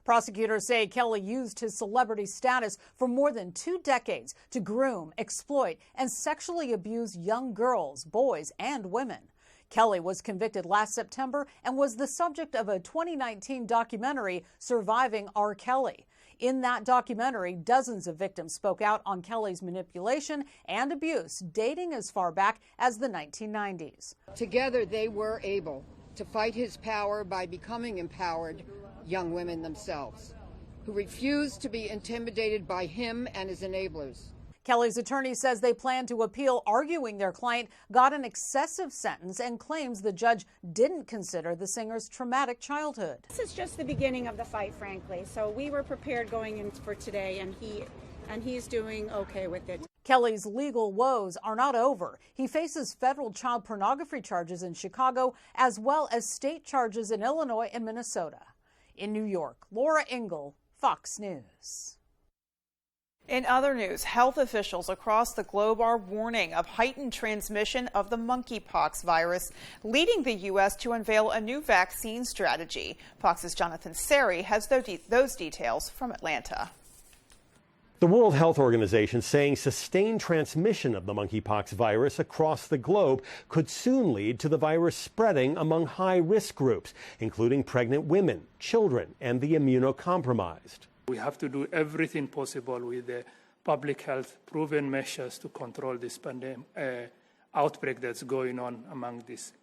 Prosecutors say Kelly used his celebrity status for more than 2 decades to groom, exploit, and sexually abuse young girls, boys, and women. Kelly was convicted last September and was the subject of a 2019 documentary, Surviving R. Kelly. In that documentary, dozens of victims spoke out on Kelly's manipulation and abuse, dating as far back as the 1990s. Together, they were able to fight his power by becoming empowered young women themselves, who refused to be intimidated by him and his enablers. Kelly's attorney says they plan to appeal, arguing their client got an excessive sentence and claims the judge didn't consider the singer's traumatic childhood. This is just the beginning of the fight, frankly. So we were prepared going in for today, and he's doing okay with it. Kelly's legal woes are not over. He faces federal child pornography charges in Chicago, as well as state charges in Illinois and Minnesota. In New York, Laura Ingle, Fox News. In other news, health officials across the globe are warning of heightened transmission of the Monkey Pox virus, leading the U.S. to unveil a new vaccine strategy. Fox's Jonathan Seri has those details from Atlanta. The World Health Organization saying sustained transmission of the monkeypox virus across the globe could soon lead to the virus spreading among high-risk groups, including pregnant women, children, and the immunocompromised. We have to do everything possible with the public health proven measures to control this pandemic outbreak that's going on among these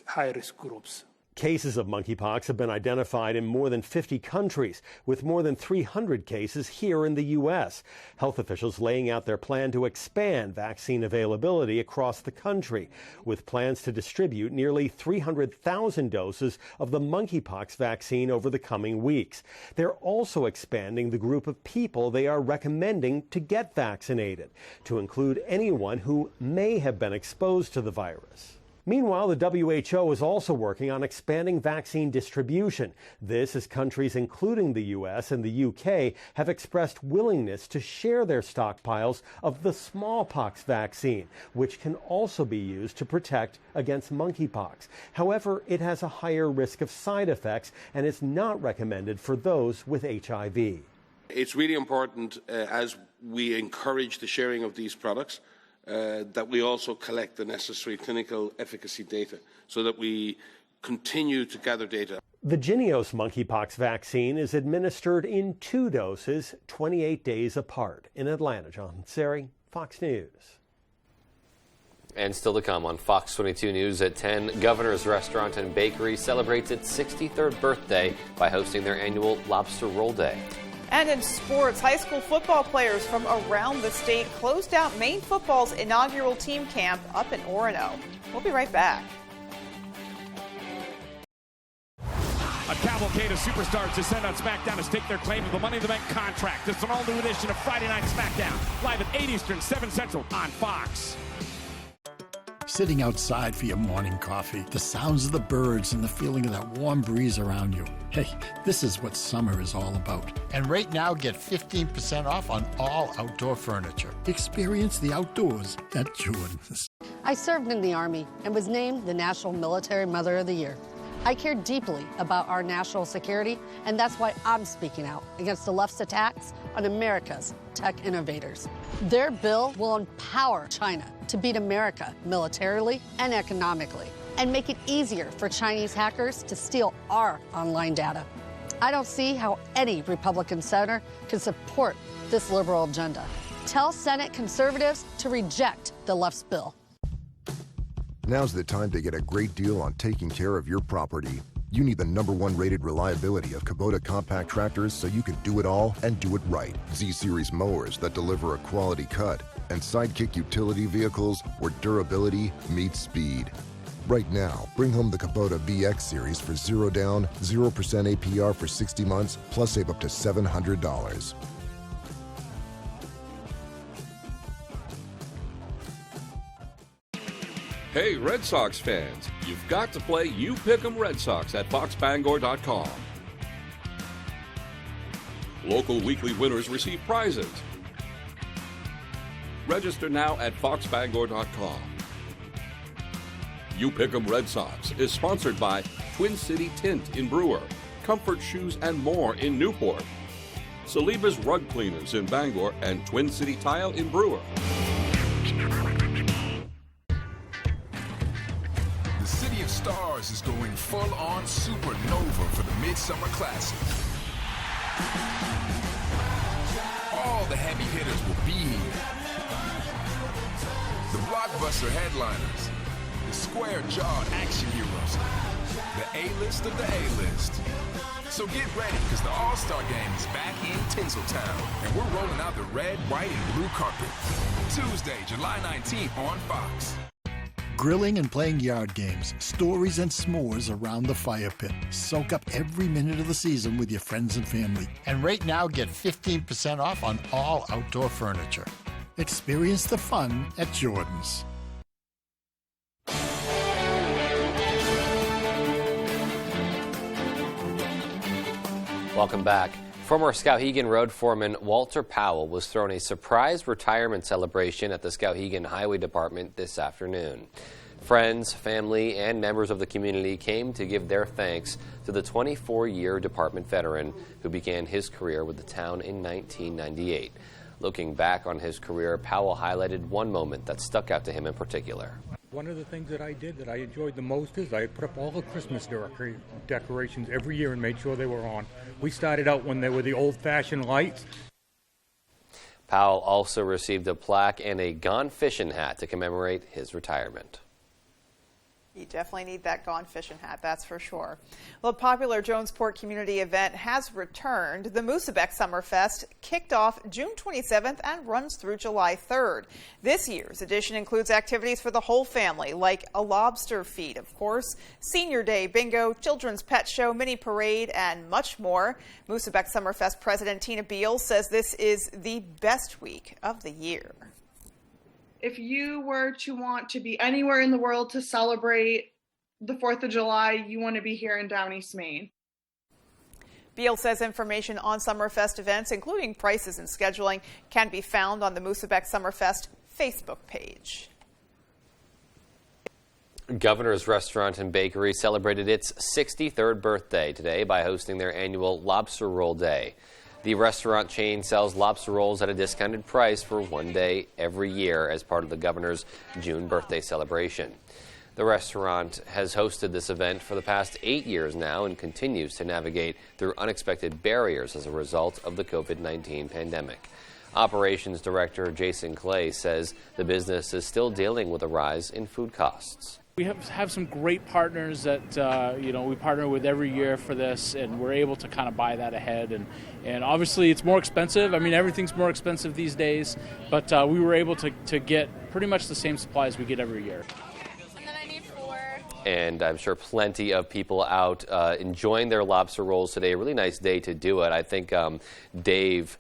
high-risk groups. Cases of monkeypox have been identified in more than 50 countries, with more than 300 cases here in the U.S. Health officials laying out their plan to expand vaccine availability across the country, with plans to distribute nearly 300,000 doses of the monkeypox vaccine over the coming weeks. They're also expanding the group of people they are recommending to get vaccinated, to include anyone who may have been exposed to the virus. Meanwhile, the WHO is also working on expanding vaccine distribution. This as countries including the U.S. and the U.K. have expressed willingness to share their stockpiles of the smallpox vaccine, which can also be used to protect against monkeypox. However, it has a higher risk of side effects and is not recommended for those with HIV. It's really important as we encourage the sharing of these products that we also collect the necessary clinical efficacy data so that we continue to gather data. The Jynneos monkeypox vaccine is administered in 2 doses, 28 days apart. In Atlanta, Jonathan Seri, Fox News. And still to come on Fox 22 News at 10, Governor's Restaurant and Bakery celebrates its 63rd birthday by hosting their annual Lobster Roll Day. And in sports, high school football players from around the state closed out Maine football's inaugural team camp up in Orono. We'll be right back. A cavalcade of superstars descend on SmackDown to stake their claim to the Money in the Bank contract. It's an all-new edition of Friday Night SmackDown, live at 8 Eastern, 7 Central on Fox. Sitting outside for your morning coffee, the sounds of the birds and the feeling of that warm breeze around you. Hey, this is what summer is all about. And right now, get 15% off on all outdoor furniture. Experience the outdoors at Jordan's. I served in the Army and was named the National Military Mother of the Year. I care deeply about our national security, and that's why I'm speaking out against the left's attacks on America's tech innovators. Their bill will empower China to beat America militarily and economically, and make it easier for Chinese hackers to steal our online data. I don't see how any Republican senator can support this liberal agenda. Tell Senate conservatives to reject the left's bill. Now's the time to get a great deal on taking care of your property. You need the #1 rated reliability of Kubota compact tractors so you can do it all and do it right. Z-Series mowers that deliver a quality cut, and Sidekick utility vehicles where durability meets speed. Right now, bring home the Kubota VX Series for 0 down, 0% APR for 60 months, plus save up to $700. Hey, Red Sox fans, you've got to play You Pick 'em Red Sox at foxbangor.com. Local weekly winners receive prizes. Register now at foxbangor.com. You Pick 'em Red Sox is sponsored by Twin City Tint in Brewer, Comfort Shoes and More in Newport. Saliba's Rug Cleaners in Bangor and Twin City Tile in Brewer. The City of Stars is going full-on supernova for the Midsummer Classic. All the heavy hitters will be here. The blockbuster headliners, the square-jawed action heroes, the A-list of the A-list. So get ready, because the All-Star Game is back in Tinseltown, and we're rolling out the red, white, and blue carpet. Tuesday, July 19th on Fox. Grilling and playing yard games, stories and s'mores around the fire pit. Soak up every minute of the season with your friends and family. And right now, get 15% off on all outdoor furniture. Experience the fun at Jordan's. Welcome back. Former Skowhegan Road Foreman Walter Powell was thrown a surprise retirement celebration at the Skowhegan Highway Department this afternoon. Friends, family, and members of the community came to give their thanks to the 24-year department veteran who began his career with the town in 1998. Looking back on his career, Powell highlighted one moment that stuck out to him in particular. One of the things that I did that I enjoyed the most is I put up all the Christmas decorations every year and made sure they were on. We started out when they were the old-fashioned lights. Powell also received a plaque and a Gone Fishing hat to commemorate his retirement. You definitely need that Gone Fishing hat, that's for sure. Well, a popular Jonesport community event has returned. The Moosebeck Summerfest kicked off June 27th and runs through July 3rd. This year's edition includes activities for the whole family, like a lobster feed, of course, senior day bingo, children's pet show, mini parade, and much more. Moosebeck Summerfest President Tina Beal says this is the best week of the year. If you were to want to be anywhere in the world to celebrate the 4th of July, you want to be here in Down East Maine. Beal says information on Summerfest events, including prices and scheduling, can be found on the Moosebeck Summerfest Facebook page. Governor's Restaurant and Bakery celebrated its 63rd birthday today by hosting their annual Lobster Roll Day. The restaurant chain sells lobster rolls at a discounted price for one day every year as part of the governor's June birthday celebration. The restaurant has hosted this event for the past 8 years now and continues to navigate through unexpected barriers as a result of the COVID-19 pandemic. Operations Director Jason Clay says the business is still dealing with a rise in food costs. We have some great partners that we partner with every year for this, and we're able to kind of buy that ahead. And obviously it's more expensive. I mean, everything's more expensive these days, but we were able to get pretty much the same supplies we get every year. And then I need 4. And I'm sure plenty of people out enjoying their lobster rolls today. A really nice day to do it. I think Dave,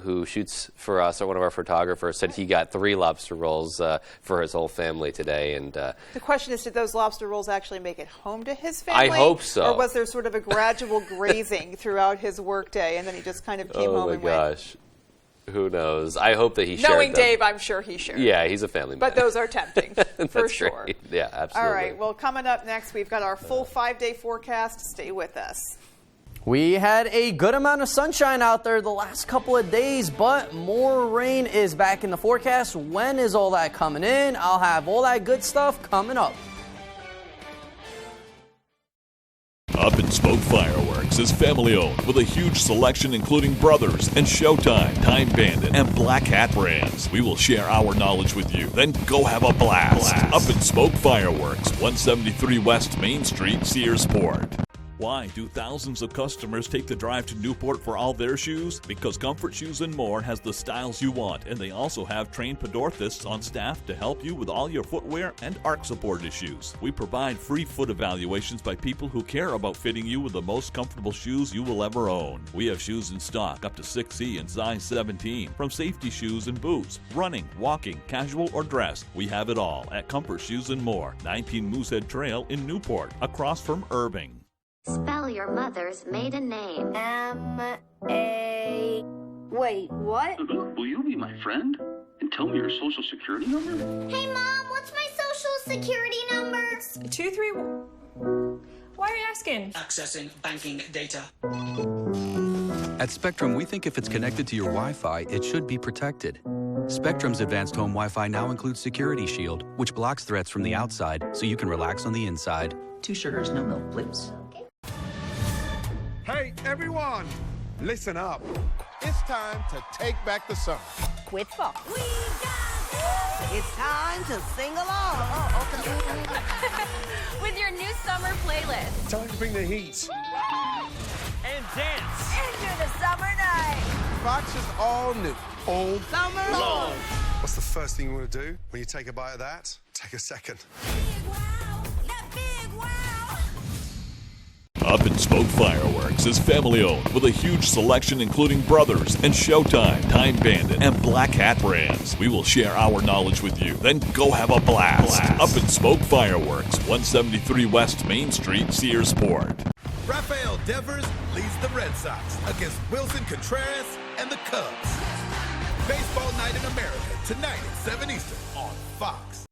who shoots for us, or one of our photographers, said he got 3 lobster rolls for his whole family today. And the question is, did those lobster rolls actually make it home to his family? I hope so. Or was there sort of a gradual grazing throughout his workday, and then he just kind of came home and went? Oh my gosh. Who knows? I hope that he shared Knowing them. Dave, I'm sure he shared. Yeah, he's a family man. But those are tempting, for sure. Great. Yeah, absolutely. All right, well, coming up next, we've got our full 5-day forecast. Stay with us. We had a good amount of sunshine out there the last couple of days, but more rain is back in the forecast. When is all that coming in? I'll have all that good stuff coming up. Up and Smoke Fireworks is family-owned with a huge selection including Brothers and Showtime, Time Bandit, and Black Hat brands. We will share our knowledge with you, then go have a blast. Up and Smoke Fireworks, 173 West Main Street, Searsport. Why do thousands of customers take the drive to Newport for all their shoes? Because Comfort Shoes and More has the styles you want, and they also have trained podorthists on staff to help you with all your footwear and arch support issues. We provide free foot evaluations by people who care about fitting you with the most comfortable shoes you will ever own. We have shoes in stock up to 6E and size 17, from safety shoes and boots, running, walking, casual or dress. We have it all at Comfort Shoes and More, 19 Moosehead Trail in Newport, across from Irving. Spell your mother's maiden name. M-A... Wait, what? Will you be my friend and tell me your social security number? Hey, Mom, what's my social security number? 231... Why are you asking? Accessing banking data. At Spectrum, we think if it's connected to your Wi-Fi, it should be protected. Spectrum's advanced home Wi-Fi now includes Security Shield, which blocks threats from the outside so you can relax on the inside. 2 sugars, no milk, please. Hey, everyone, listen up. It's time to take back the summer. With Fox. It's time to sing along. With your new summer playlist. Time to bring the heat. And dance. Into the summer night. Fox is all new. Old Summer long. What's the first thing you want to do when you take a bite of that? Take a second. Up and Smoke Fireworks is family owned with a huge selection including Brothers and Showtime, Time Bandit, and Black Hat brands. We will share our knowledge with you, then go have a blast. Up and Smoke Fireworks, 173 West Main Street, Schildroth. Rafael Devers leads the Red Sox against Wilson Contreras and the Cubs. Baseball Night in America, tonight at 7 Eastern on Fox.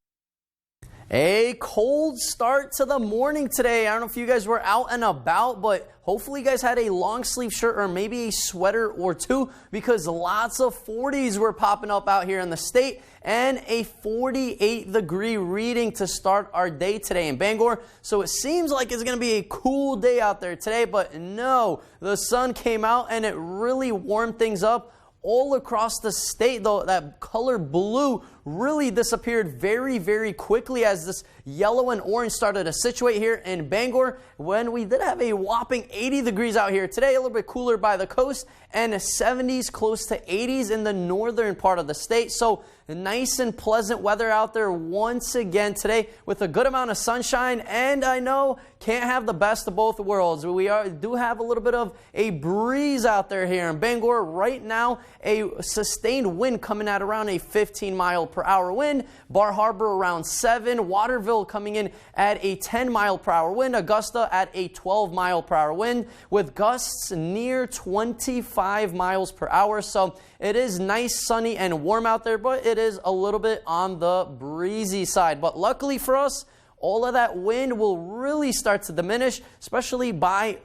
A cold start to the morning today. I don't know if you guys were out and about, but hopefully you guys had a long sleeve shirt or maybe a sweater or two, because lots of 40s were popping up out here in the state, and a 48-degree reading to start our day today in Bangor. So it seems like it's going to be a cool day out there today, but no, the sun came out and it really warmed things up all across the state. Though that color blue really disappeared very, very quickly as this yellow and orange started to situate here in Bangor, when we did have a whopping 80 degrees out here today, a little bit cooler by the coast, and 70s close to 80s in the northern part of the state. So nice and pleasant weather out there once again today with a good amount of sunshine, and I know can't have the best of both worlds. We do have a little bit of a breeze out there here in Bangor right now, a sustained wind coming at around a 15-mile-per-hour wind, Bar Harbor around 7, Waterville coming in at a 10-mile-per-hour wind, Augusta at a 12-mile-per-hour wind with gusts near 25 miles per hour. So it is nice, sunny, and warm out there, but it is a little bit on the breezy side. But luckily for us, all of that wind will really start to diminish, especially by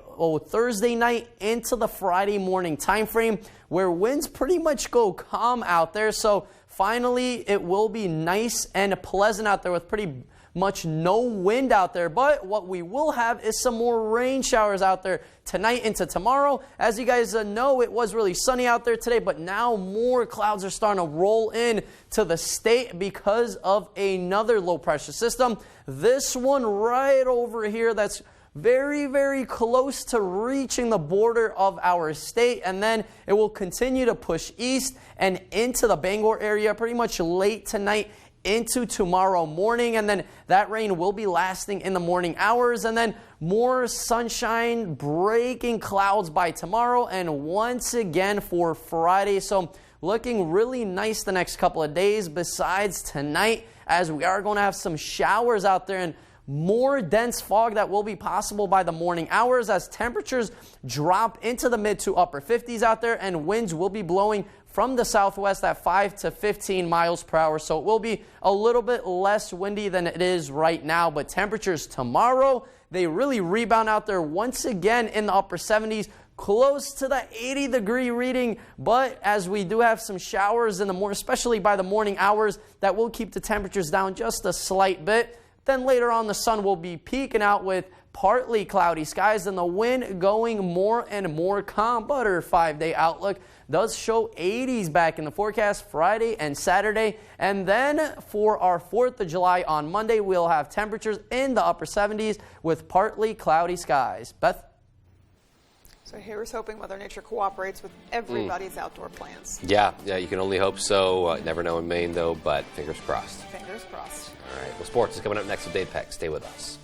Thursday night into the Friday morning time frame, where winds pretty much go calm out there. So finally, it will be nice and pleasant out there with pretty much no wind out there. But what we will have is some more rain showers out there tonight into tomorrow. As you guys know, it was really sunny out there today, but now more clouds are starting to roll in to the state because of another low pressure system. This one right over here that's very, very close to reaching the border of our state, and then it will continue to push east and into the Bangor area pretty much late tonight into tomorrow morning, and then that rain will be lasting in the morning hours, and then more sunshine, breaking clouds by tomorrow, and once again for Friday. So looking really nice the next couple of days besides tonight, as we are going to have some showers out there and more dense fog that will be possible by the morning hours as temperatures drop into the mid to upper 50s out there, and winds will be blowing from the southwest at 5 to 15 miles per hour. So it will be a little bit less windy than it is right now, but temperatures tomorrow, they really rebound out there once again in the upper 70s, close to the 80-degree reading. But as we do have some showers in the morning, especially by the morning hours, that will keep the temperatures down just a slight bit. Then later on, the sun will be peeking out with partly cloudy skies and the wind going more and more calm. But our 5-day outlook does show 80s back in the forecast Friday and Saturday. And then for our 4th of July on Monday, we'll have temperatures in the upper 70s with partly cloudy skies. Beth? So here's hoping Mother Nature cooperates with everybody's outdoor plans. Yeah, you can only hope so. Never know in Maine, though, but fingers crossed. Fingers crossed. All right, well, sports is coming up next with Dave Peck. Stay with us.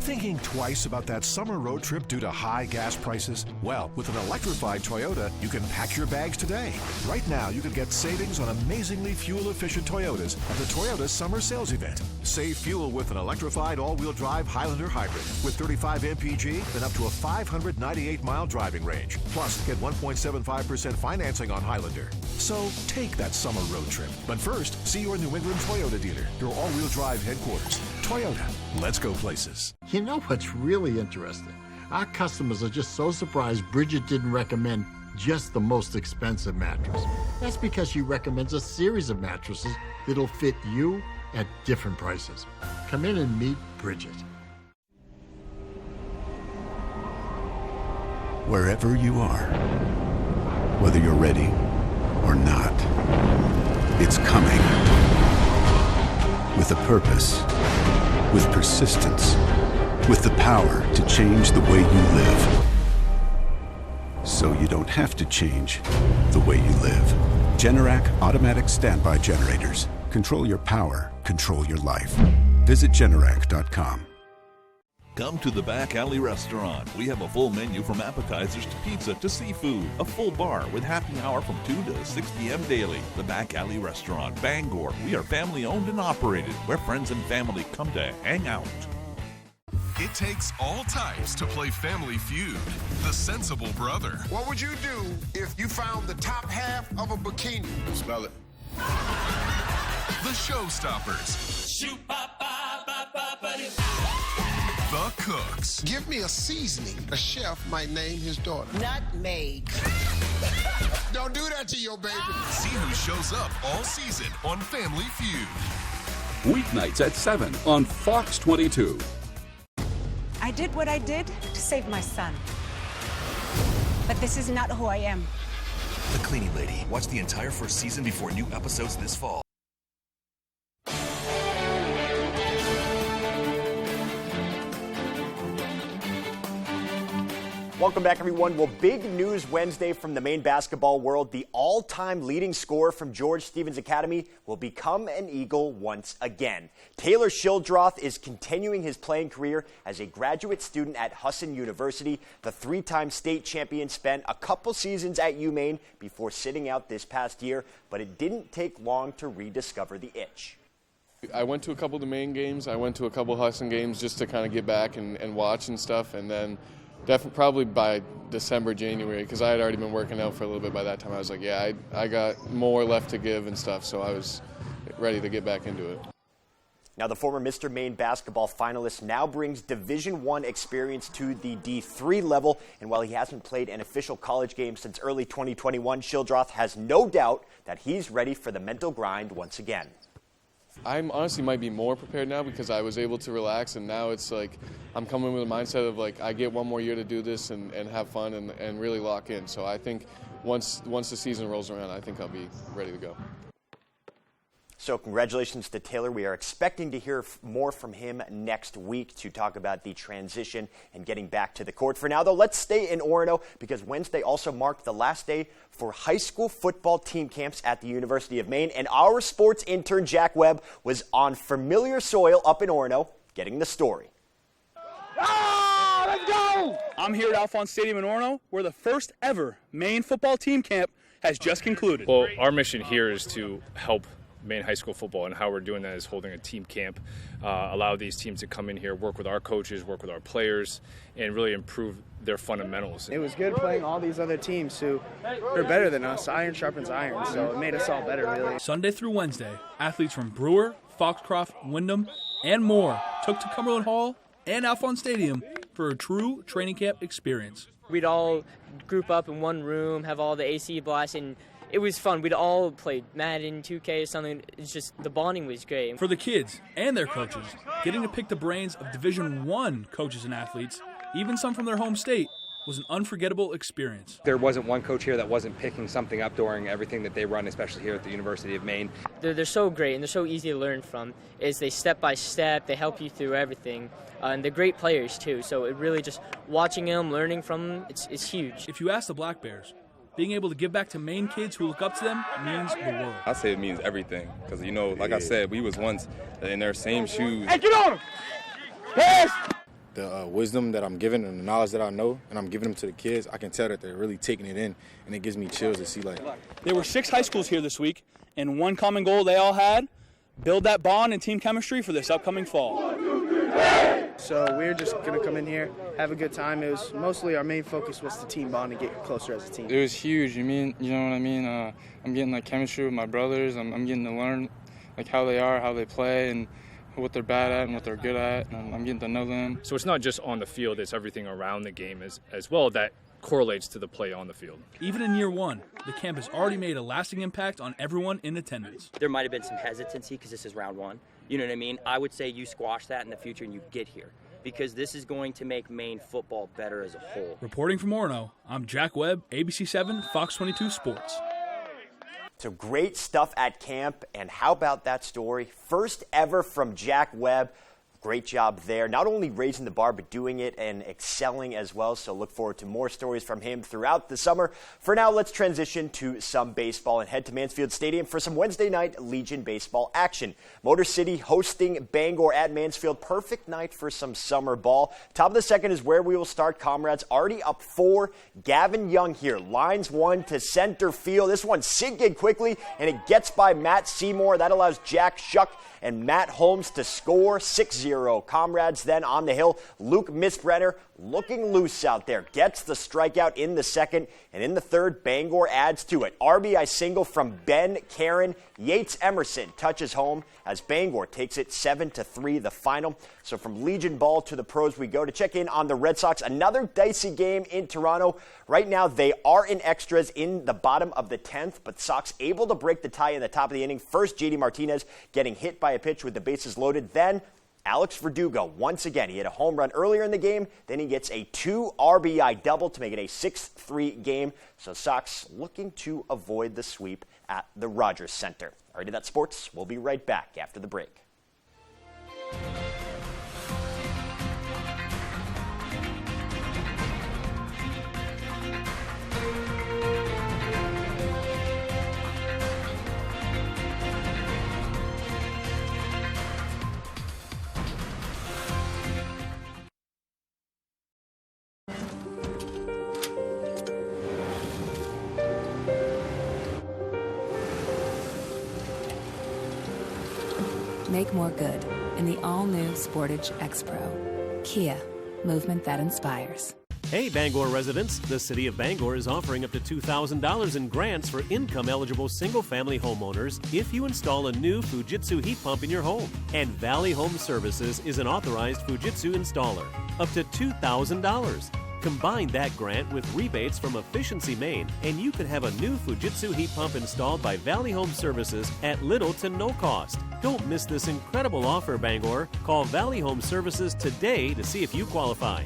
Thinking twice about that summer road trip due to high gas prices? Well, with an electrified Toyota, you can pack your bags today. Right now, you can get savings on amazingly fuel-efficient Toyotas at the Toyota Summer Sales Event. Save fuel with an electrified all-wheel drive Highlander Hybrid with 35 mpg and up to a 598-mile driving range. Plus, get 1.75% financing on Highlander. So, take that summer road trip. But first, see your New England Toyota dealer, your all-wheel drive headquarters. Toyota, let's go places. You know what's really interesting? Our customers are just so surprised Bridget didn't recommend just the most expensive mattress. That's because she recommends a series of mattresses that'll fit you at different prices. Come in and meet Bridget. Wherever you are, whether you're ready or not, it's coming. With a purpose, with persistence, with the power to change the way you live. So you don't have to change the way you live. Generac automatic standby generators. Control your power, control your life. Visit Generac.com. Come to the Back Alley Restaurant. We have a full menu from appetizers to pizza to seafood. A full bar with happy hour from 2 to 6 p.m. daily. The Back Alley Restaurant, Bangor. We are family owned and operated, where friends and family come to hang out. It takes all types to play Family Feud. The sensible brother. What would you do if you found the top half of a bikini? Smell it. The Showstoppers. The Cooks. Give me a seasoning a chef might name his daughter. Nutmeg. Don't do that to your baby. See who shows up all season on Family Feud. Weeknights at 7 on Fox 22. I did what I did to save my son. But this is not who I am. The Cleaning Lady. Watch the entire first season before new episodes this fall. Welcome back, everyone. Well, big news Wednesday from the Maine basketball world. The all-time leading scorer from George Stevens Academy will become an Eagle once again. Taylor Schildroth is continuing his playing career as a graduate student at Husson University. The three-time state champion spent a couple seasons at UMaine before sitting out this past year, but it didn't take long to rediscover the itch. I went to a couple of the Maine games. I went to a couple of Husson games just to kind of get back and watch and stuff, and then definitely probably by December, January, because I had already been working out for a little bit by that time. I was like, yeah, I got more left to give and stuff, so I was ready to get back into it. Now, the former Mr. Maine basketball finalist now brings Division I experience to the D3 level, and while he hasn't played an official college game since early 2021, Schildroth has no doubt that he's ready for the mental grind once again. I honestly might be more prepared now because I was able to relax, and now it's like I'm coming with a mindset of like I get one more year to do this and have fun and really lock in. So I think once the season rolls around, I think I'll be ready to go. So congratulations to Taylor. We are expecting to hear more from him next week to talk about the transition and getting back to the court. For now, though, let's stay in Orono because Wednesday also marked the last day for high school football team camps at the University of Maine. And our sports intern, Jack Webb, was on familiar soil up in Orono getting the story. Let's go! I'm here at Alphonse Stadium in Orono, where the first ever Maine football team camp has just concluded. Well, our mission here is to help Maine high school football, and how we're doing that is holding a team camp, allow these teams to come in here, work with our coaches, work with our players, and really improve their fundamentals. It was good playing all these other teams who are better than us. Iron sharpens iron, so it made us all better, really. Sunday through Wednesday, athletes from Brewer, Foxcroft, Wyndham, and more took to Cumberland Hall and Alphonse Stadium for a true training camp experience. We'd all group up in one room, have all the AC blasting. It was fun. We'd all play Madden, 2K, or something. It's just the bonding was great. For the kids and their coaches, getting to pick the brains of Division I coaches and athletes, even some from their home state, was an unforgettable experience. There wasn't one coach here that wasn't picking something up during everything that they run, especially here at the University of Maine. They're so great, and they're so easy to learn from. They step by step, they help you through everything. And they're great players, too. So it really just watching them, learning from them, it's huge. If you ask the Black Bears, being able to give back to Maine kids who look up to them means the world. I say it means everything because, like I said, we was once in their same shoes. Hey, get on him! Pass! the wisdom that I'm given and the knowledge that I know, and I'm giving them to the kids, I can tell that they're really taking it in, and it gives me chills to see, like. There were 6 high schools here this week, and one common goal they all had, build that bond and team chemistry for this upcoming fall. So we're just going to come in here, have a good time. It was mostly our main focus was the team bond and get closer as a team. It was huge. You know what I mean? I'm getting like chemistry with my brothers. I'm getting to learn like how they are, how they play, and what they're bad at and what they're good at. And I'm getting to know them. So it's not just on the field, it's everything around the game as well that correlates to the play on the field. Even in year 1, the camp has already made a lasting impact on everyone in attendance. There might have been some hesitancy because this is round 1. You know what I mean? I would say you squash that in the future and you get here, because this is going to make Maine football better as a whole. Reporting from Orono, I'm Jack Webb, ABC 7, Fox 22 Sports. So great stuff at camp, and how about that story? First ever from Jack Webb. Great job there. Not only raising the bar, but doing it and excelling as well. So look forward to more stories from him throughout the summer. For now, let's transition to some baseball and head to Mansfield Stadium for some Wednesday night Legion baseball action. Motor City hosting Bangor at Mansfield. Perfect night for some summer ball. Top of the second is where we will start. Comrades already up 4. Gavin Young here. Lines 1 to center field. This one sinking quickly, and it gets by Matt Seymour. That allows Jack Shuck and Matt Holmes to score 6-0. Comrades then on the hill. Luke Mistbrenner looking loose out there. Gets the strikeout in the second, and in the third, Bangor adds to it. RBI single from Ben Karen. Yates Emerson touches home as Bangor takes it 7-3 the final. So from Legion ball to the pros we go to check in on the Red Sox. Another dicey game in Toronto. Right now they are in extras in the bottom of the 10th, but Sox able to break the tie in the top of the inning. First, JD Martinez getting hit by a pitch with the bases loaded. Then Alex Verdugo, once again, he hit a home run earlier in the game. Then he gets a 2 RBI double to make it a 6-3 game. So Sox looking to avoid the sweep at the Rogers Center. All right, that's sports. We'll be right back after the break. Make more good in the all-new Sportage X-Pro. Kia, movement that inspires. Hey Bangor residents, the City of Bangor is offering up to $2,000 in grants for income-eligible single-family homeowners if you install a new Fujitsu heat pump in your home. And Valley Home Services is an authorized Fujitsu installer. Up to $2,000. Combine that grant with rebates from Efficiency Maine, and you could have a new Fujitsu heat pump installed by Valley Home Services at little to no cost. Don't miss this incredible offer, Bangor. Call Valley Home Services today to see if you qualify.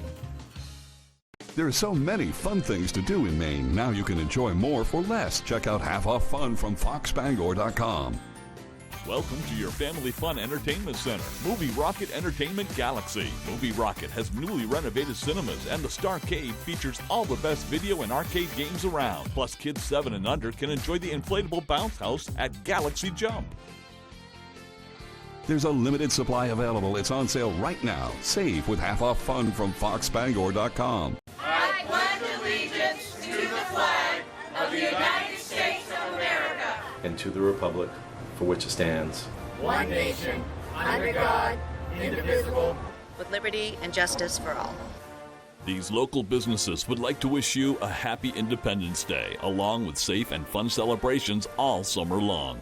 There are so many fun things to do in Maine. Now you can enjoy more for less. Check out Half Off Fun from foxbangor.com. Welcome to your family fun entertainment center, Movie Rocket Entertainment Galaxy. Movie Rocket has newly renovated cinemas, and the Starcade features all the best video and arcade games around. Plus, kids 7 and under can enjoy the inflatable bounce house at Galaxy Jump. There's a limited supply available. It's on sale right now. Save with Half Off Fun from foxbangor.com. I pledge allegiance to the flag of the United States of America and to the republic for which it stands, one nation, under God, indivisible, with liberty and justice for all. These local businesses would like to wish you a happy Independence Day, along with safe and fun celebrations all summer long.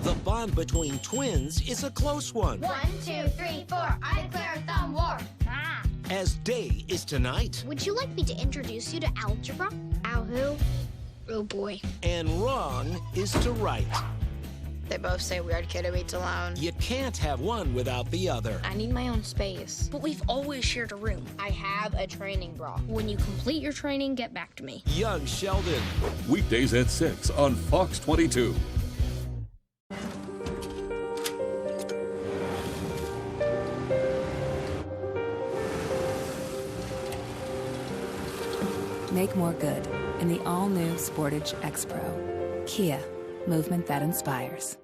The bond between twins is a close one. 1, 2, 3, 4. I declare a thumb war. As day is tonight. Would you like me to introduce you to algebra? Ow, who? Oh boy. And wrong is to right. They both say weird kid who eats alone. You can't have one without the other. I need my own space. But we've always shared a room. I have a training bra. When you complete your training, get back to me. Young Sheldon. Weekdays at 6 on Fox 22. Make more good in the all-new Sportage X-Pro. Kia, movement that inspires.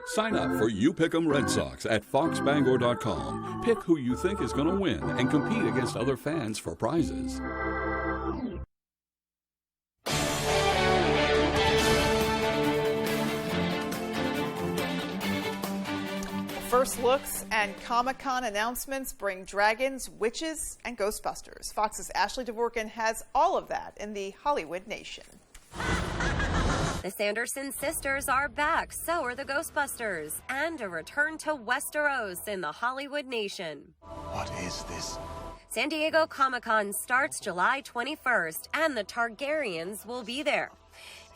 Sign up for You Pick 'em Red Sox at foxbangor.com. Pick who you think is going to win and compete against other fans for prizes. First looks and Comic-Con announcements bring dragons, witches, and Ghostbusters. Fox's Ashley Dvorkin has all of that in the Hollywood Nation. The Sanderson sisters are back, so are the Ghostbusters, and a return to Westeros in the Hollywood Nation. What is this? San Diego Comic-Con starts July 21st, and the Targaryens will be there.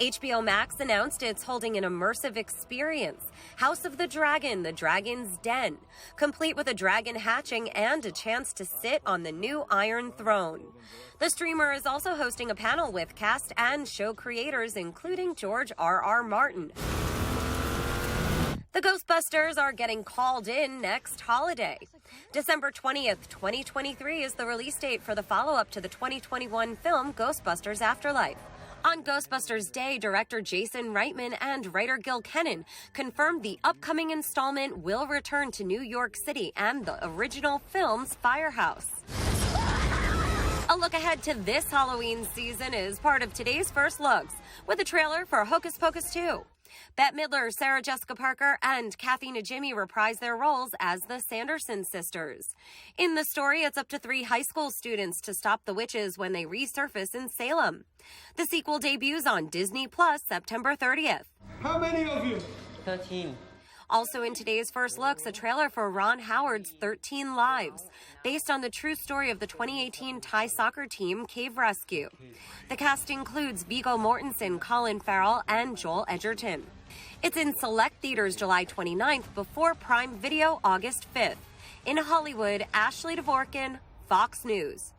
HBO Max announced it's holding an immersive experience, House of the Dragon, the Dragon's Den, complete with a dragon hatching and a chance to sit on the new Iron Throne. The streamer is also hosting a panel with cast and show creators, including George R.R. Martin. The Ghostbusters are getting called in next holiday. December 20th, 2023 is the release date for the follow-up to the 2021 film Ghostbusters Afterlife. On Ghostbusters Day, director Jason Reitman and writer Gil Kennan confirmed the upcoming installment will return to New York City and the original film's firehouse. A look ahead to this Halloween season is part of today's First Looks, with a trailer for Hocus Pocus 2. Bette Midler, Sarah Jessica Parker, and Kathy Najimy reprise their roles as the Sanderson sisters. In the story, it's up to 3 high school students to stop the witches when they resurface in Salem. The sequel debuts on Disney Plus September 30th. How many of you? 13. Also in today's First Looks, a trailer for Ron Howard's 13 Lives, based on the true story of the 2018 Thai soccer team Cave Rescue. The cast includes Viggo Mortensen, Colin Farrell, and Joel Edgerton. It's in select theaters July 29th before Prime Video August 5th. In Hollywood, Ashley Dvorkin, Fox News.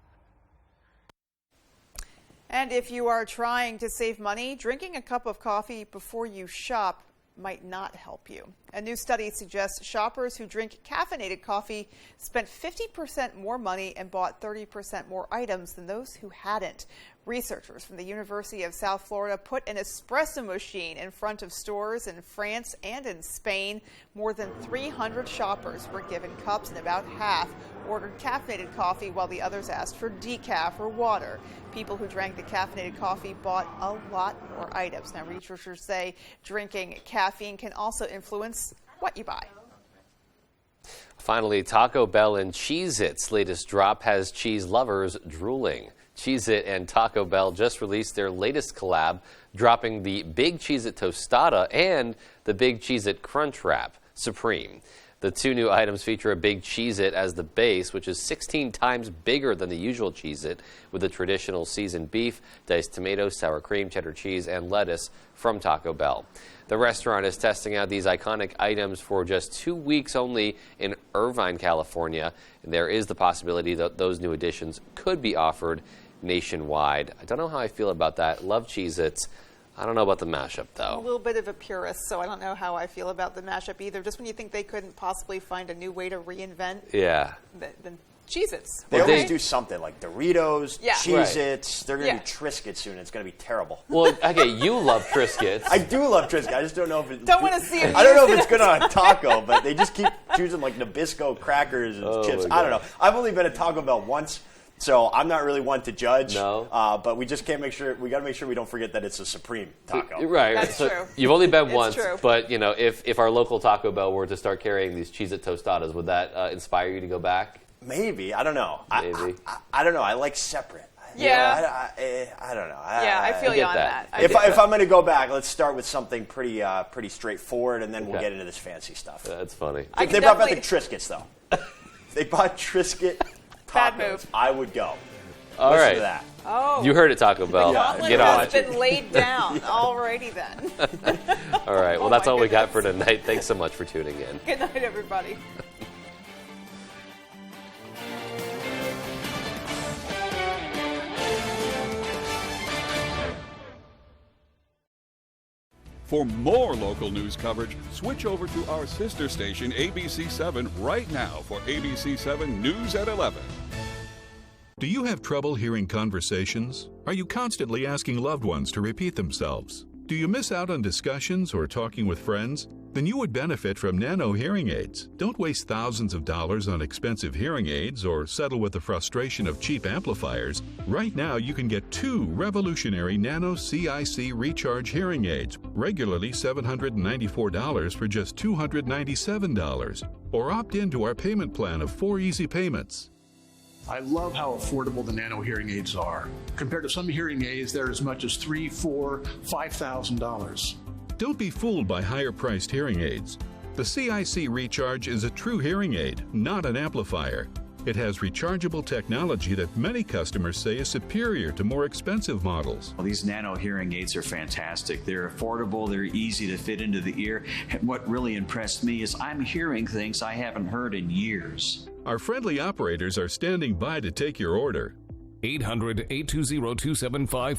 And if you are trying to save money, drinking a cup of coffee before you shop might not help you. A new study suggests shoppers who drink caffeinated coffee spent 50% more money and bought 30% more items than those who hadn't. Researchers from the University of South Florida put an espresso machine in front of stores in France and in Spain. More than 300 shoppers were given cups, and about half ordered caffeinated coffee while the others asked for decaf or water. People who drank the caffeinated coffee bought a lot more items. Now, researchers say drinking caffeine can also influence what you buy. Finally, Taco Bell and Cheez-Its latest drop has cheese lovers drooling. Cheez-It and Taco Bell just released their latest collab, dropping the Big Cheez-It Tostada and the Big Cheez-It Crunch Wrap Supreme. The 2 new items feature a Big Cheez-It as the base, which is 16 times bigger than the usual Cheez-It, with the traditional seasoned beef, diced tomatoes, sour cream, cheddar cheese, and lettuce from Taco Bell. The restaurant is testing out these iconic items for just 2 weeks only in Irvine, California. There is the possibility that those new additions could be offered nationwide. I don't know how I feel about that. Love Cheez-Its. I don't know about the mashup, though. I'm a little bit of a purist, so I don't know how I feel about the mashup either. Just when you think they couldn't possibly find a new way to reinvent the Cheez-Its. They always do something like Doritos, Yeah. Cheez-Its. They're going to Yeah. do Triscuits soon. It's going to be terrible. Well, okay, you love Triscuits. I do love Triscuits. I just don't know if it's... Don't want to see it. I don't know if it's good on a taco, but they just keep choosing like Nabisco crackers and chips. my I don't God. know. I've only been at Taco Bell once, so I'm not really one to judge. No. But we just can't make sure. We got to make sure we don't forget that it's a Supreme taco. Right. That's so true. You've only been It's once, true. but you know, if our local Taco Bell were to start carrying these Cheez-It Tostadas, would that inspire you to go back? Maybe. I don't know. Maybe. I don't know. I like separate. Yeah. I don't know. Yeah, I feel you on that. If I'm going to go back, let's start with something pretty straightforward, and then we'll get into this fancy stuff. That's funny. If they brought back the Triscuits, though. If they bought Triscuit tacos, Bad move. I would go. All Listen right. to that. Oh. You heard it, Taco Bell. Gauntlet Get on has it. been laid down. Alrighty then. All right. Well, Oh that's my all we got for tonight. Thanks so much for tuning in. Good night, everybody. For more local news coverage, switch over to our sister station, ABC7, right now for ABC7 News at 11. Do you have trouble hearing conversations? Are you constantly asking loved ones to repeat themselves? Do you miss out on discussions or talking with friends? Then you would benefit from Nano hearing aids. Don't waste thousands of dollars on expensive hearing aids or settle with the frustration of cheap amplifiers. Right now, you can get 2 revolutionary Nano CIC Recharge hearing aids, regularly $794 for just $297, or opt into our payment plan of 4 easy payments. I love how affordable the Nano hearing aids are. Compared to some hearing aids, they're as much as $3,000, $4,000, $5,000. Don't be fooled by higher-priced hearing aids. The CIC Recharge is a true hearing aid, not an amplifier. It has rechargeable technology that many customers say is superior to more expensive models. Well, these Nano hearing aids are fantastic. They're affordable, they're easy to fit into the ear, and what really impressed me is I'm hearing things I haven't heard in years. Our friendly operators are standing by to take your order. 800-820-275